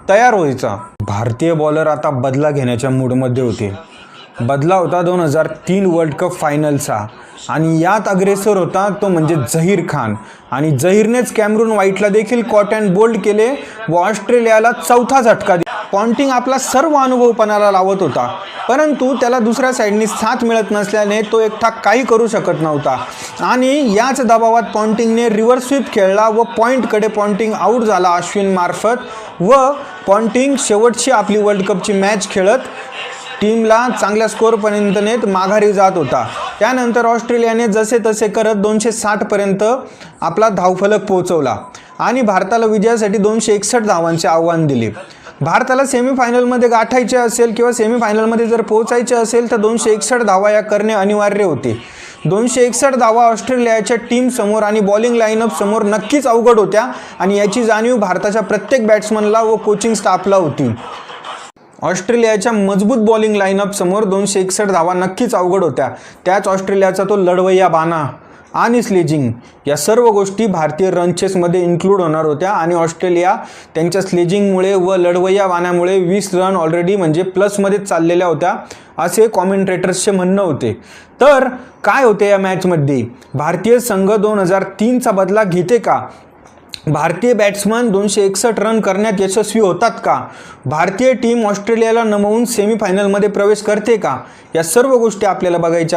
तयार व्हायचा। भारतीय बॉलर आता बदला घेण्याच्या मूडमध्ये होते। बदला होता 2003 वर्ल्ड कप फायनलचा आणि यात अग्रेसर होता तो म्हणजे झहीर खान आणि झहीरनेच कॅमरून व्हाईटला देखील कॉट अँड बोल्ड केले व ऑस्ट्रेलियाला चौथा झटका दिला। पॉन्टिंग आपला सर्व अनुभव पणाला लावत होता, परंतु त्याला दुसऱ्या साईडनी साथ मिळत नसल्याने तो एकटा काही करू शकत नव्हता आणि याच दबावात पॉन्टिंगने रिव्हर्स स्वीप खेळला व पॉइंटकडे पॉन्टिंग आऊट झाला अश्विन मार्फत व पॉन्टिंग शेवटची आपली वर्ल्ड कपची मॅच खेळत टीमला चांगल्या स्कोअरपर्यंत नेत माघारी जात होता। त्यानंतर ऑस्ट्रेलियाने जसे तसे करत 260 पर्यंत आपला धावफलक पोहोचवला आणि भारताला विजयासाठी 261 धावांचे आव्हान दिले। भारताला सेमीफायनलमध्ये गाठायचे असेल किंवा सेमीफायनलमध्ये जर पोहोचायचे असेल तर 261 धावा या करणे अनिवार्य होते। 261 धावा ऑस्ट्रेलियाच्या टीमसमोर आणि बॉलिंग लाईनअप समोर नक्कीच अवघड होत्या आणि याची जाणीव भारताच्या प्रत्येक बॅट्समनला व कोचिंग स्टाफला होती। ऑस्ट्रेलियाच्या मजबूत बॉलिंग लाईनअप समोर 261 धावा नक्कीच अवघड होत्या। त्याच ऑस्ट्रेलियाचा तो लढवय्या बाणा आणि स्लेजिंग या सर्व गोष्टी भारतीय रन चेसमध्ये इन्क्लूड होणार होत्या आणि ऑस्ट्रेलिया त्यांच्या स्लेजिंगमुळे व लढवय्या बाणामुळे 20 रन ऑलरेडी म्हणजे प्लसमध्येच चाललेल्या होत्या असे कॉमेंट्रेटर्सचे म्हणणं होते। तर काय होते या मॅचमध्ये? भारतीय संघ 2003चा बदला घेते का? भारतीय बॅट्समन 261 रन करण्यात यशस्वी होतात का? भारतीय टीम ऑस्ट्रेलियाला नमवून सेमीफायनलमध्ये प्रवेश करते का? या सर्व गोष्टी आपल्याला बघायच्या